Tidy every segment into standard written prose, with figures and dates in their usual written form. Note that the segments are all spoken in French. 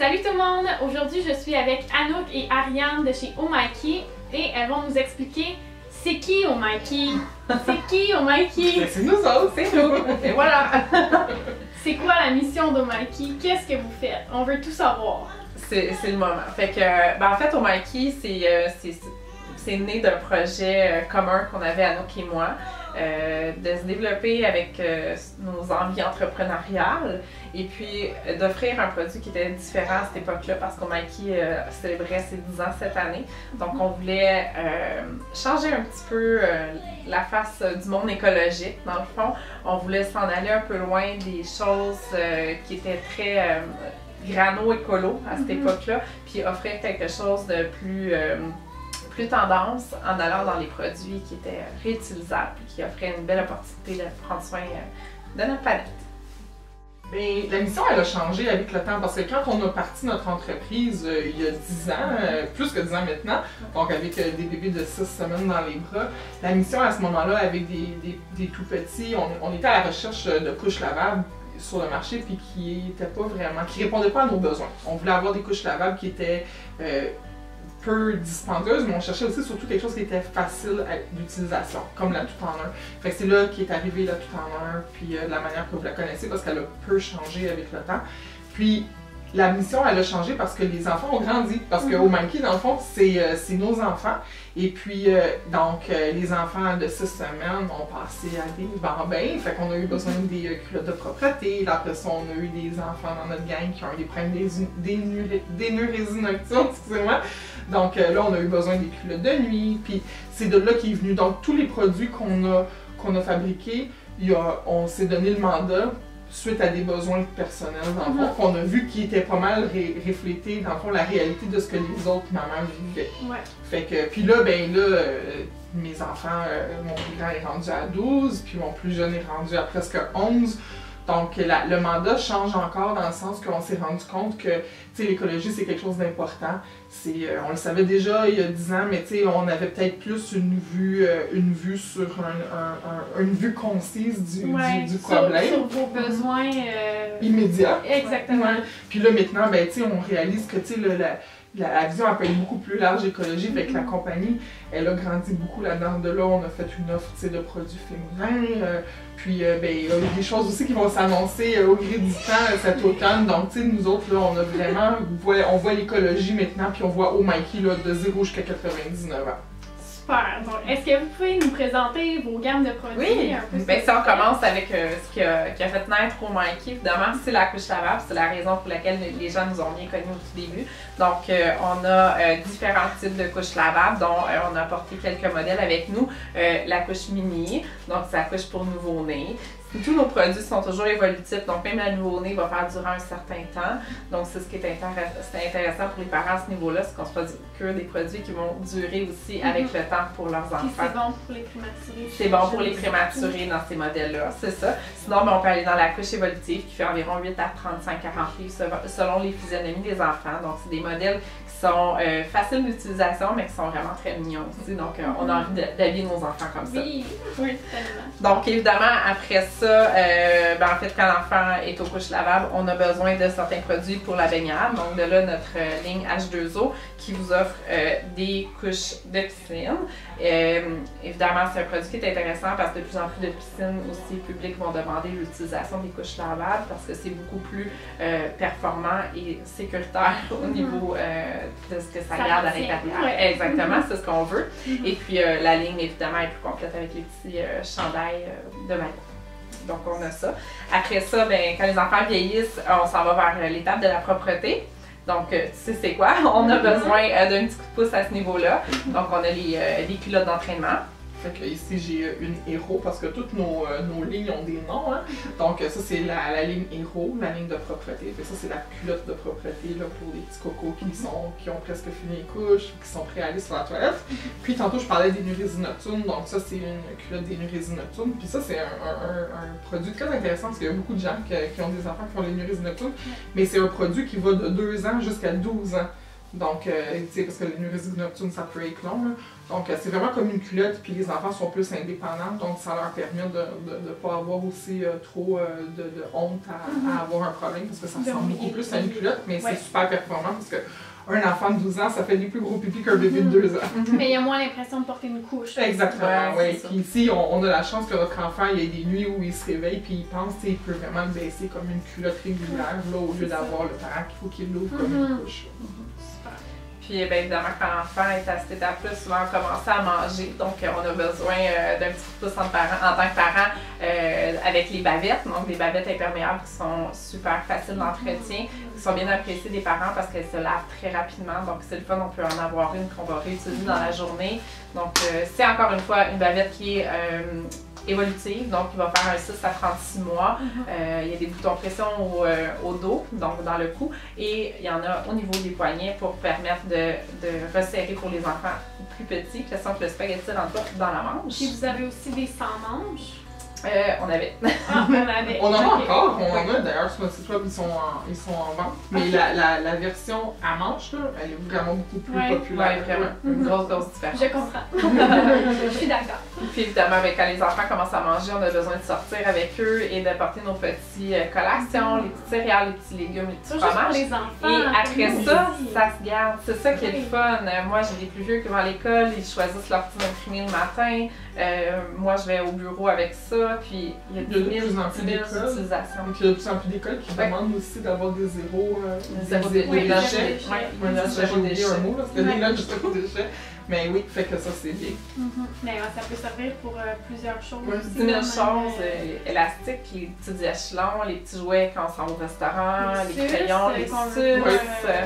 Salut tout le monde! Aujourd'hui, je suis avec Anouk et Ariane de chez Omikey et elles vont nous expliquer c'est qui Omikey? C'est qui Omikey? C'est nous autres, c'est nous! Et voilà! C'est quoi la mission d'Omikey? Qu'est-ce que vous faites? On veut tout savoir. C'est le moment. Fait que, en fait, Omikey, c'est né d'un projet commun qu'on avait, Anouk et moi, de se développer avec nos envies entrepreneuriales et puis d'offrir un produit qui était différent à cette époque-là parce qu'Omikey célébrait ses 10 ans cette année. Donc on voulait changer un petit peu la face du monde écologique. Dans le fond, on voulait s'en aller un peu loin des choses qui étaient très grano-écolo à cette époque-là, puis offrir quelque chose de plus tendance en allant dans les produits qui étaient réutilisables et qui offraient une belle opportunité de prendre soin de notre planète. Bien, la mission, elle a changé avec le temps parce que quand on a parti notre entreprise il y a 10 ans, plus que 10 ans maintenant, donc avec des bébés de 6 semaines dans les bras, la mission à ce moment-là, avec des tout petits, on était à la recherche de couches lavables sur le marché puis qui répondaient pas à nos besoins. On voulait avoir des couches lavables qui étaient peu dispendieuse, mais on cherchait aussi surtout quelque chose qui était facile d'utilisation, comme la tout-en-un. Fait que c'est là qu'est arrivé la tout-en-un, puis de la manière que vous la connaissez, parce qu'elle a peu changé avec le temps. Puis la mission, elle a changé parce que les enfants ont grandi, parce que Omikey, dans le fond, c'est nos enfants. Et puis, les enfants de 6 semaines ont passé à des bambins, fait qu'on a eu besoin des culottes de propreté. Après ça, on a eu des enfants dans notre gang qui ont eu des problèmes d'énurésie nocturne, excusez-moi. Donc là, on a eu besoin des culottes de nuit, puis c'est de là qu'est venu. Donc tous les produits qu'on a fabriqués, on s'est donné le mandat suite à des besoins personnels, dans le fond, qu'on a vu qui étaient pas mal reflétés, dans le fond, la réalité de ce que les autres mamans vivaient. Ouais. Fait que, puis là, mes enfants, mon plus grand est rendu à 12, puis mon plus jeune est rendu à presque 11. Donc, le mandat change encore dans le sens qu'on s'est rendu compte que l'écologie, c'est quelque chose d'important. On le savait déjà il y a 10 ans, mais on avait peut-être plus une vue sur une vue concise du problème. Sur vos besoins immédiats. Exactement. Ouais. Puis là, maintenant, on réalise que la vision elle peut être beaucoup plus large écologie, fait que la compagnie, elle a grandi beaucoup là-dedans. De là, on a fait une offre de produits féminins, puis il y a des choses aussi qui vont s'annoncer au gré du temps cet automne. Donc, nous autres, là, on a vraiment, on voit l'écologie maintenant, puis on voit Omikey là, de 0 jusqu'à 99 ans. Super! Donc, est-ce que vous pouvez nous présenter vos gammes de produits? Oui! Un peu Si on commence avec ce qui a fait naître Omikey, évidemment, c'est la couche lavable. C'est la raison pour laquelle les gens nous ont bien connus au tout début. Donc, on a différents types de couches lavables, dont on a apporté quelques modèles avec nous. La couche mini, donc c'est la couche pour nouveau-né. Tous nos produits sont toujours évolutifs, donc même la nouveau-né va faire durer un certain temps. Donc c'est ce qui est intéressant pour les parents à ce niveau-là, c'est qu'on se procure des produits qui vont durer aussi avec le temps pour leurs enfants. C'est bon pour les prématurés. C'est bon pour les prématurés dans ces modèles-là, c'est ça. Sinon, on peut aller dans la couche évolutive qui fait environ 8 à 35-40 livres selon les physionomies des enfants. Donc c'est des modèles qui sont faciles d'utilisation, mais qui sont vraiment très mignons aussi. Donc on a envie d'habiller nos enfants comme ça. Oui, oui, tellement. Donc évidemment, après ça, en fait, quand l'enfant est aux couches lavables, on a besoin de certains produits pour la baignade. Donc de là, notre ligne H2O qui vous offre des couches de piscine. Évidemment, c'est un produit qui est intéressant parce que de plus en plus de piscines aussi publiques vont demander l'utilisation des couches lavables parce que c'est beaucoup plus performant et sécuritaire au niveau de ce que ça garde à l'intérieur. Ouais. Exactement, c'est ce qu'on veut. Et puis la ligne, évidemment, est plus complète avec les petits chandails de maillot. Donc on a ça. Après ça, quand les enfants vieillissent, on s'en va vers l'étape de la propreté. Donc, tu sais c'est quoi? On a besoin d'un petit coup de pouce à ce niveau-là. Donc, on a les culottes d'entraînement. Fait que ici j'ai une héros parce que toutes nos lignes ont des noms. Hein? Donc ça c'est la ligne héros, la ligne de propreté. Fait que ça c'est la culotte de propreté là, pour les petits cocos qui ont presque fini les couches, qui sont prêts à aller sur la toilette. Puis tantôt je parlais d'énurésie nocturne, donc ça c'est une culotte d'énurésie nocturne. Puis ça c'est un produit très intéressant parce qu'il y a beaucoup de gens qui ont des enfants qui font l'énurésie nocturne. Mais c'est un produit qui va de 2 ans jusqu'à 12 ans. Donc, tu sais, parce que l'énurésie nocturne, ça peut être long. Là. Donc, c'est vraiment comme une culotte, puis les enfants sont plus indépendants, donc ça leur permet de ne pas avoir aussi trop de honte à avoir un problème, parce que ça ressemble beaucoup plus à une culotte, mais c'est super performant, parce que un enfant de 12 ans, ça fait des plus gros pipis qu'un bébé de 2 ans. Mais il y a moins l'impression de porter une couche. Exactement, oui. Puis ici, on a la chance que notre enfant, il y a des nuits où il se réveille, puis il pense qu'il peut vraiment le baisser comme une culotte régulière, là, au lieu d'avoir le parent qu'il faut qu'il l'ouvre comme une couche. Puis bien évidemment, quand l'enfant est à cette étape-là, souvent on commence à manger. Donc on a besoin d'un petit coup de pouce en tant que parent avec les bavettes. Donc des bavettes imperméables qui sont super faciles d'entretien, qui sont bien appréciées des parents parce qu'elles se lavent très rapidement. Donc c'est le fun, on peut en avoir une qu'on va réutiliser dans la journée. Donc c'est encore une fois une bavette qui est évolutive, donc il va faire un 6 à 36 mois. Il y a des boutons pression au dos, donc dans le cou, et il y en a au niveau des poignets pour permettre de resserrer pour les enfants plus petits, de façon que le spaghetti rentre pas dans la manche. Et vous avez aussi des sans-manches? On avait. Ah, on avait. On en a encore, on en a d'ailleurs sur notre site web, ils sont en vente. Mais la version à manche, là, elle est vraiment beaucoup plus populaire. Oui, vraiment. Une grosse différence. Je comprends. Je suis d'accord. Puis évidemment, quand les enfants commencent à manger, on a besoin de sortir avec eux et de porter nos petits collations, les petits céréales, les petits légumes, les petits fromages. Les enfants, et après ça se garde. C'est ça qui est le fun. Moi, j'ai des plus vieux qui vont à l'école, ils choisissent leur petit imprimé le matin. Moi, je vais au bureau avec ça. Puis il y a de plus en plus d'utilisation. Et puis il y a de plus en plus d'écoles qui demandent aussi d'avoir des zéros déchets. J'ai oublié un mot, parce que des lunchs zéro déchet. Mais oui, fait que ça, c'est bien. D'ailleurs, ça peut servir pour plusieurs choses. 10 000 choses, élastiques, les petits échelons, les petits jouets quand on s'en va au restaurant, les crayons, les suces.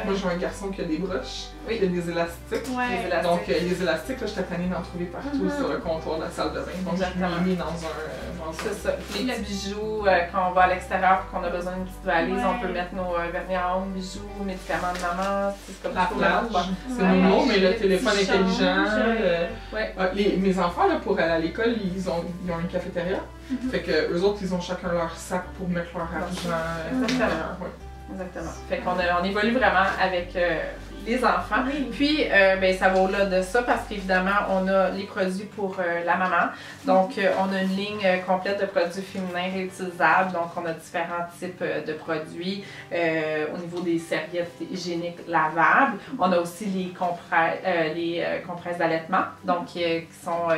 Moi, j'ai un garçon qui a des broches, il a des élastiques. Donc, les élastiques, là, j'étais tannée d'en trouver partout sur le comptoir de la salle de bain. Donc, je l'ai mis dans un... C'est ça. Les petits bijoux, quand on va à l'extérieur et qu'on a besoin d'une petite valise, on peut mettre nos vernis à ongles, bijoux, médicaments de maman. C'est comme la plage. C'est nouveau, mais le téléphone intelligent. Mes enfants, là, pour aller à l'école, ils ont une cafétéria. Fait que eux autres, ils ont chacun leur sac pour mettre leur argent. Exactement. Fait qu'on évolue vraiment avec les enfants. Puis, ça va au-delà de ça parce qu'évidemment, on a les produits pour la maman. Donc, on a une ligne complète de produits féminins réutilisables. Donc, on a différents types de produits au niveau des serviettes hygiéniques lavables. On a aussi les compresses d'allaitement, donc qui sont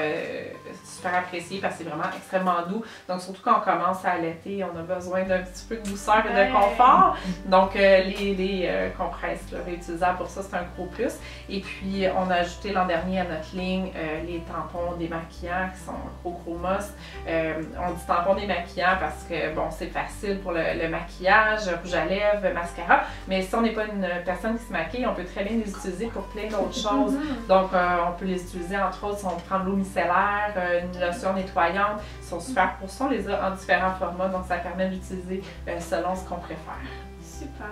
super appréciées parce que c'est vraiment extrêmement doux. Donc, surtout quand on commence à allaiter, on a besoin d'un petit peu de douceur et de confort. Donc, les compresses réutilisables pour ça, c'est un gros plus. Et puis, on a ajouté l'an dernier à notre ligne les tampons démaquillants qui sont un gros must. On dit tampons démaquillants parce que, bon, c'est facile pour le maquillage, rouge à lèvres, mascara. Mais si on n'est pas une personne qui se maquille, on peut très bien les utiliser pour plein d'autres choses. Donc, on peut les utiliser, entre autres, si on prend de l'eau micellaire, une lotion nettoyante. Ils sont super pour ça. On les a en différents formats, donc ça permet d'utiliser selon ce qu'on préfère. Super!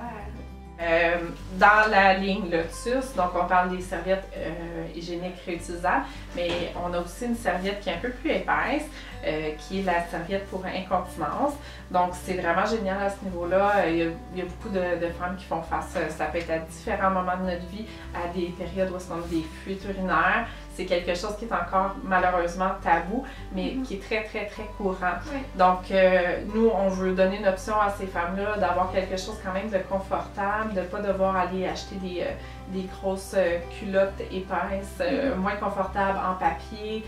Dans la ligne Lotus, donc on parle des serviettes hygiéniques réutilisables, mais on a aussi une serviette qui est un peu plus épaisse, qui est la serviette pour incontinence. Donc c'est vraiment génial à ce niveau-là. Il y a beaucoup de femmes qui font face, ça peut être à différents moments de notre vie, à des périodes où on a des fuites urinaires. C'est quelque chose qui est encore malheureusement tabou, mais qui est très courant. Donc, nous, on veut donner une option à ces femmes-là d'avoir quelque chose quand même de confortable, de ne pas devoir aller acheter des grosses culottes épaisses, moins confortables en papier.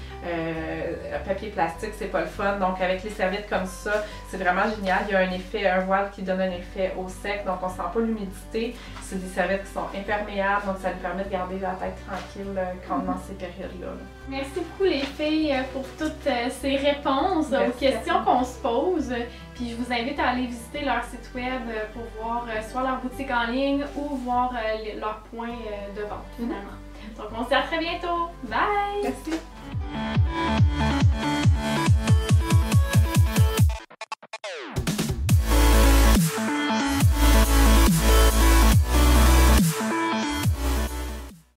Papier plastique, c'est pas le fun. Donc, avec les serviettes comme ça, c'est vraiment génial. Il y a un voile qui donne un effet au sec, donc on sent pas l'humidité. C'est des serviettes qui sont imperméables, donc ça nous permet de garder la tête tranquille quand dans ces périodes-là. Merci beaucoup les filles pour toutes ces réponses aux questions qu'on se pose. Puis je vous invite à aller visiter leur site web pour voir soit leur boutique en ligne ou voir leurs points de vente finalement. Donc on se dit à très bientôt. Bye! Merci!